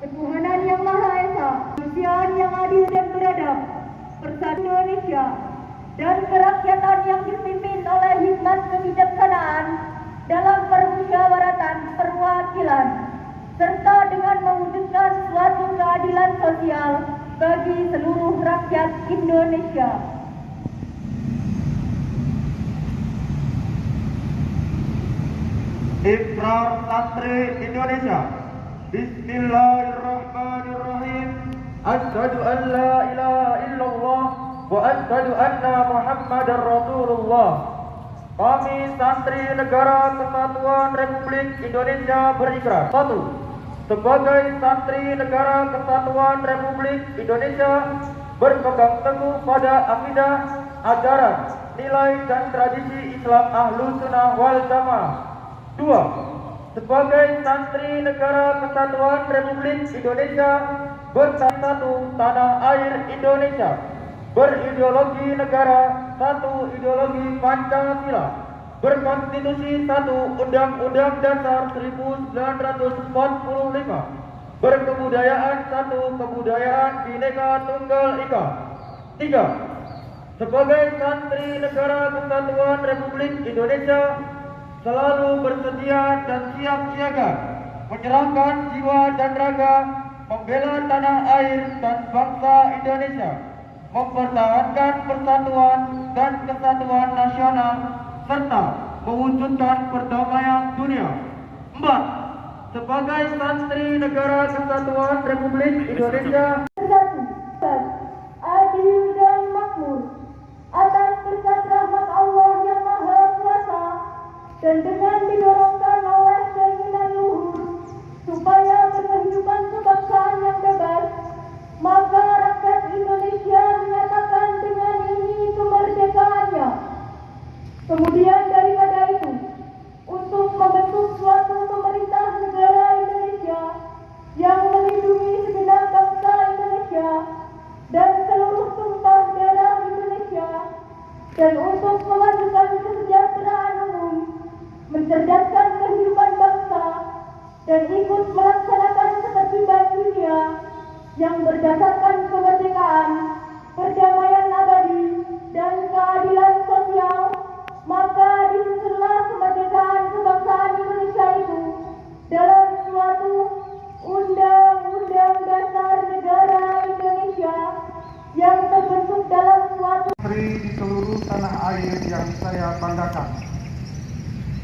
ketuhanan yang Maha Esa, kemanusiaan yang adil dan beradab, persatuan Indonesia, dan kerakyatan yang dipimpin oleh hikmat kebijaksanaan dalam permusyawaratan perwakilan, serta dengan mewujudkan suatu keadilan sosial bagi seluruh rakyat Indonesia. Ikrar Santri Indonesia. Bismillahirrahmanirrahim. Asyhadu an la ilaha illallah wa asyhadu anna Muhammadar Rasulullah. Kami Santri Negara Kesatuan Republik Indonesia berikrar. 1. Sebagai Santri Negara Kesatuan Republik Indonesia berpegang teguh pada akidah, ajaran, nilai dan tradisi Islam Ahlus Sunnah wal Jamaah. 2. Sebagai Santri Negara Kesatuan Republik Indonesia bersatu tanah air Indonesia, berideologi negara, satu ideologi Pancasila, berkonstitusi 1 Undang-Undang Dasar 1945, berkebudayaan 1 Kebudayaan Bhinneka Tunggal Ika. 3. Sebagai Santri Negara Kesatuan Republik Indonesia selalu bersedia dan siap siaga menyerahkan jiwa dan raga membela tanah air dan bangsa Indonesia, mempertahankan persatuan dan kesatuan nasional, serta mewujudkan perdamaian dunia. 4. Sebagai Santri Negara Kesatuan Republik Indonesia adil dan makmur atas berkat rahmat Allah yang Maha Kuasa, dan dengan didorongkan oleh keinginan luhur supaya berkehidupan kebangsaan yang bebas, maka rakyat Indonesia menyatakan dengan ini kemerdekaannya. Kemudian daripada itu, untuk membentuk suatu pemerintah negara Indonesia yang melindungi segenap bangsa Indonesia dan seluruh tumpah darah Indonesia, dan untuk memajukan kesejahteraan umum, mencerdaskan kehidupan bangsa, dan ikut melaksanakan ketertiban dunia yang berdasarkan kemerdekaan, perdamaian abadi, dan keadilan sosial, maka disusunlah kemerdekaan kebangsaan Indonesia itu dalam suatu Undang-Undang Dasar Negara Indonesia yang terbentuk dalam suatu di seluruh tanah air yang saya banggakan.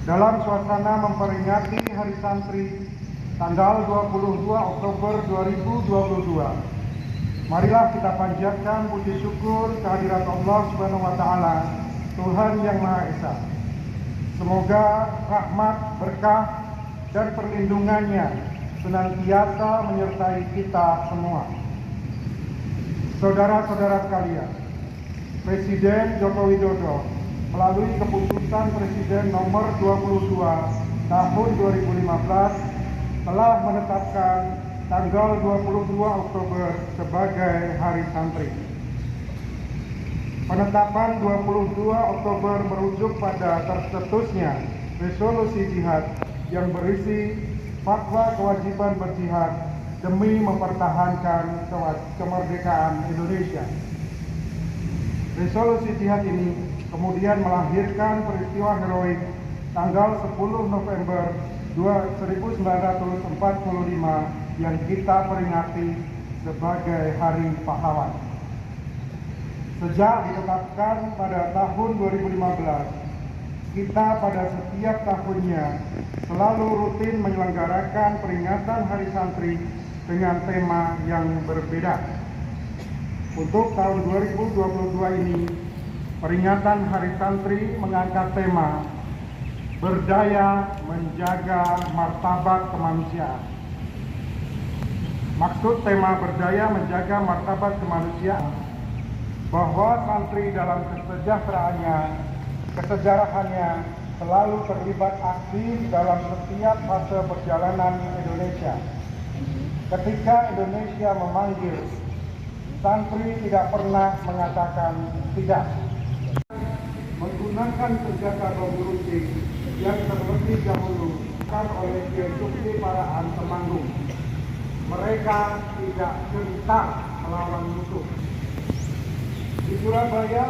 Dalam suasana memperingati Hari Santri tanggal 22 Oktober 2022, marilah kita panjatkan puji syukur kehadirat Allah Subhanahu wa taala, Tuhan yang Maha Esa. Semoga rahmat, berkah, dan perlindungannya senantiasa menyertai kita semua. Saudara-saudara sekalian, Presiden Joko Widodo melalui keputusan Presiden nomor 22 tahun 2015 telah menetapkan tanggal 22 Oktober sebagai Hari Santri. Penetapan 22 Oktober merujuk pada tercetusnya resolusi jihad yang berisi fatwa kewajiban berjihad demi mempertahankan kemerdekaan Indonesia. Resolusi jihad ini kemudian melahirkan peristiwa heroik tanggal 10 November 1945 yang kita peringati sebagai Hari Pahlawan. Sejak ditetapkan pada tahun 2015, kita pada setiap tahunnya selalu rutin menyelenggarakan peringatan Hari Santri dengan tema yang berbeda. Untuk tahun 2022 ini, peringatan Hari Santri mengangkat tema berdaya menjaga martabat kemanusiaan. Maksud tema berdaya menjaga martabat kemanusiaan bahwa santri dalam kesejarahannya selalu terlibat aktif dalam setiap fase perjalanan Indonesia. Ketika Indonesia memanggil, santri tidak pernah mengatakan tidak. Menggunakan senjata bambu runcing yang terlebih dahulu oleh Kiai Sukti Paraan Temanggung. mereka tidak gentar melawan musuh. Di Surabaya,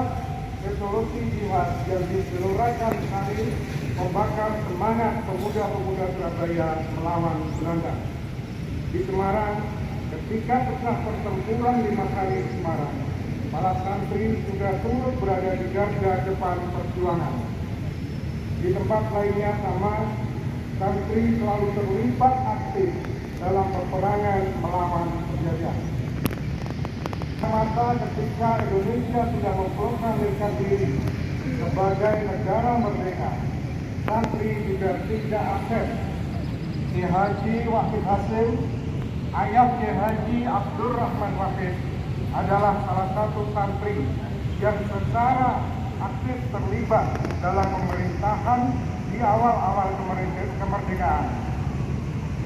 resolusi jihad yang digelurakan hari membakar semangat pemuda-pemuda Surabaya melawan Belanda. Di Semarang, ketika pernah pertempuran 5 hari di Semarang, para santri sudah turut berada di garda depan perjuangan. Di tempat lainnya sama, santri selalu terlibat aktif dalam peperangan melawan penjajah. Semata ketika Indonesia sudah memproklamirkan diri sebagai negara merdeka, santri juga tidak absen. Ki Haji Wahid Hasim, ayah Ki Haji Abdul Rahman Wahid, adalah salah satu santri yang secara aktif terlibat dalam pemerintahan di awal-awal kemerdekaan.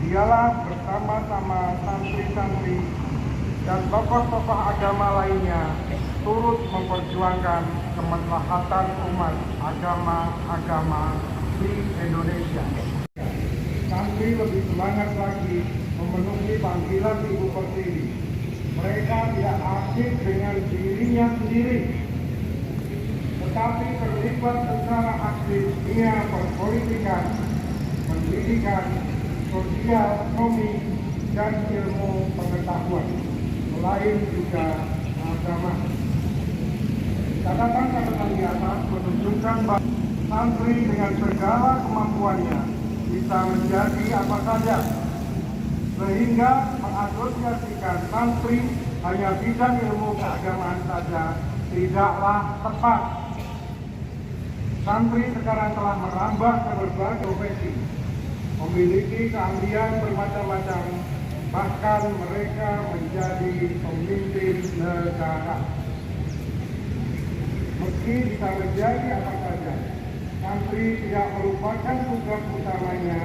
Dialah bersama-sama santri-santri dan tokoh-tokoh agama lainnya turut memperjuangkan kemaslahatan umat agama-agama di Indonesia. Santri lebih semangat lagi memenuhi panggilan Ibu Pertiwi. Mereka tidak asik dengan dirinya sendiri, tetapi terlibat secara aktif di perpolitikan, pendidikan, sosial, ekonomi, dan ilmu pengetahuan, selain juga agama. Catatan-catatan di atas menunjukkan bahwa santri dengan segala kemampuannya bisa menjadi apa saja, sehingga mengasosiasikan santri hanya bidang ilmu keagamaan saja tidaklah tepat. Santri sekarang telah merambah ke berbagai profesi, memiliki keahlian bermacam-macam, bahkan mereka menjadi pemimpin negara. Meski bisa menjadi apa saja, santri tidak merupakan tugas utamanya.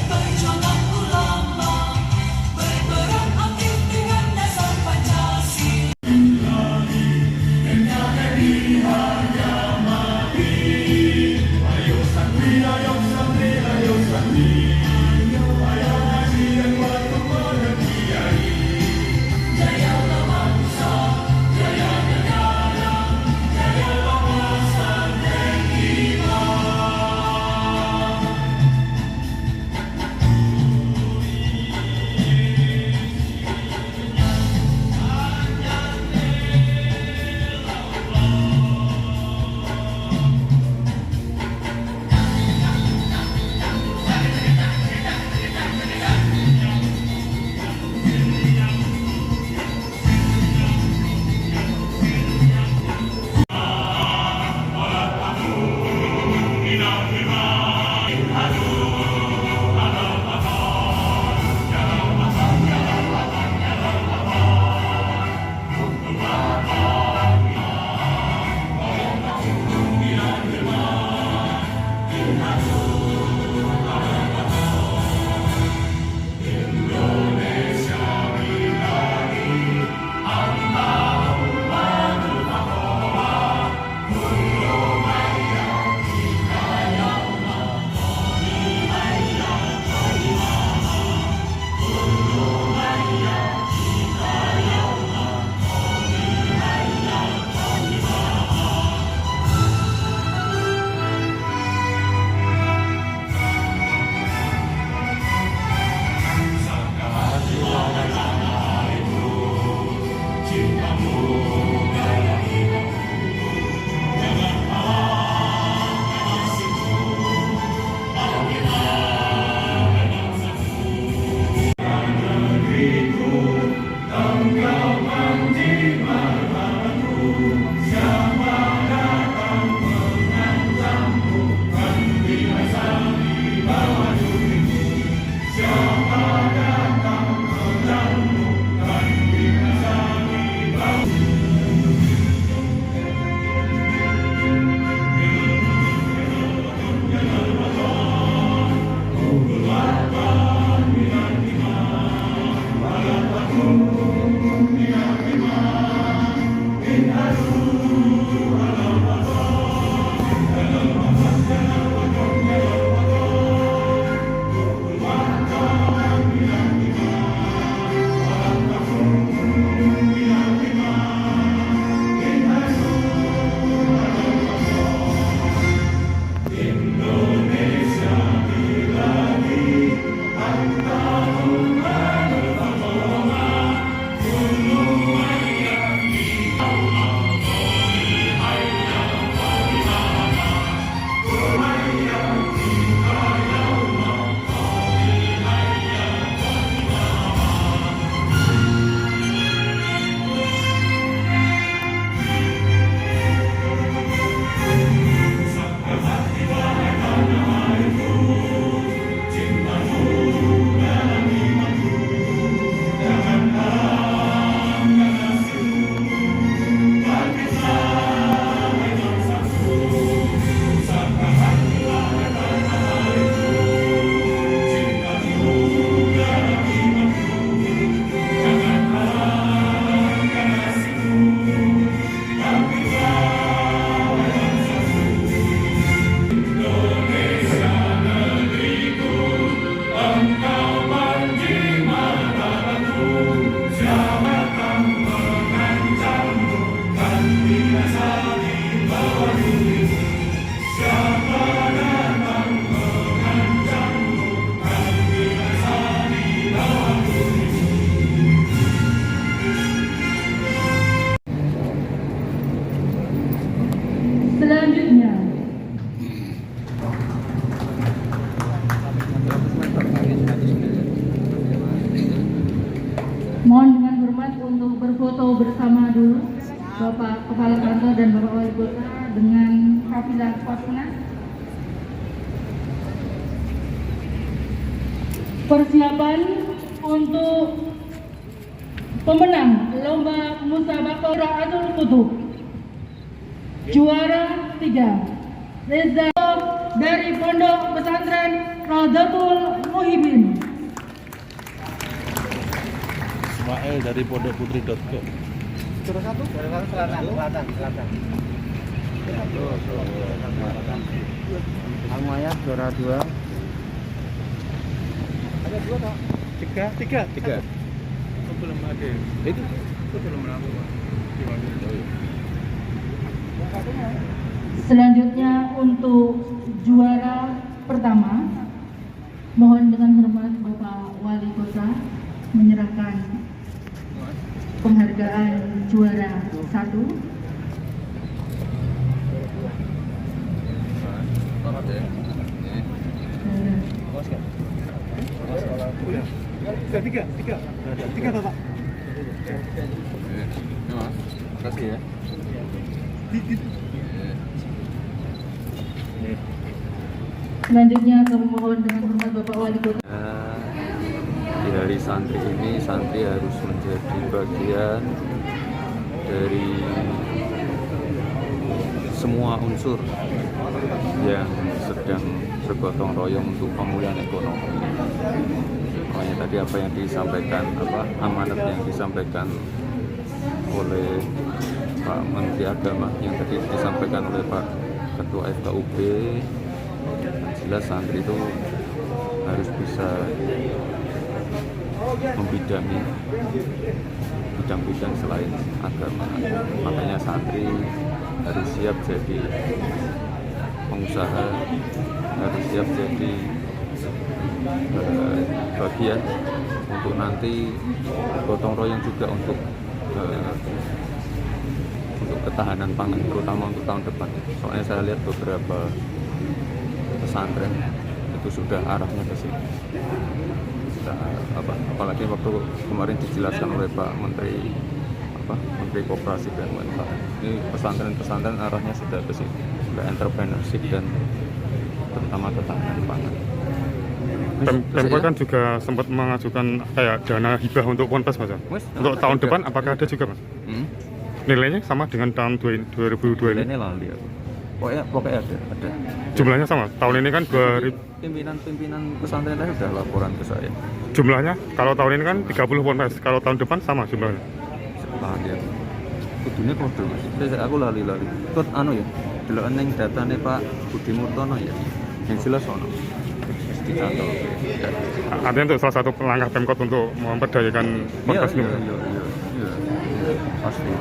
Perjuangan ulama berperang hormat untuk berfoto bersama dulu Bapak Kepala Kantor dan Bapak Wali Kota dengan kafilah Kopnas. Persiapan untuk pemenang lomba musabaqah Atul Kutub. Juara 3 Reza dari Pondok Pesantren Radatul Muhibin. Ismail dari pondokputri.co. Juara 1 Selatan. Almaya juara 2. Ada 2 tak? 3. Oh, belum ada. Itu belum ada. Selanjutnya untuk juara pertama, mohon dengan hormat Bapak Wali Kota menyerahkan penghargaan juara 1. Selamat ya. Tiga tak? Terima kasih ya. Selanjutnya kami mohon dengan hormat Bapak Wali Kota. Di hari santri ini, santri harus menjadi bagian dari semua unsur yang sedang bergotong royong untuk pemulihan ekonomi. Makanya tadi apa yang disampaikan, amanat yang disampaikan oleh Pak Menteri Agama, yang tadi disampaikan oleh Pak Ketua FKUB, jelas santri itu harus bisa membidangi bidang-bidang selain agama. Makanya santri harus siap jadi pengusaha, harus siap jadi bagian untuk nanti gotong royong juga untuk ketahanan pangan, terutama untuk tahun depan. Soalnya saya lihat beberapa pesantren itu sudah arahnya ke sini. Apalagi waktu kemarin dijelaskan oleh Pak Menteri Koperasi dan UMKM, ini pesantren-pesantren arahnya sudah ke sini, ke entrepreneurship dan terutama ketahanan pangan. Pemkot kan juga sempat mengajukan kayak dana hibah untuk Ponpes, Mas. Untuk tahun depan apakah ada juga, Mas? Nilainya sama dengan tahun 2002 ini? Nilainya lali aku. Pokoknya ada. Jumlahnya sama. Tahun ini kan Pimpinan pesantren tadi sudah laporan ke saya. jumlahnya kalau tahun ini kan 30 Ponpes, kalau tahun depan sama jumlahnya. Lali aku. Kudunya kode, Mas. Aku lali. Terus ya, delok ning datane Pak Budi Murtono ya. Yang jelas ono. Dicatat. Artinya untuk salah satu langkah Pemkot untuk memperdayakan Ponpes ini. Iya. Pasti.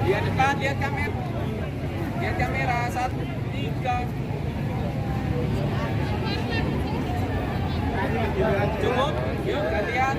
Lihat depan, lihat kamera 1, 3. Cukup, yuk gantian.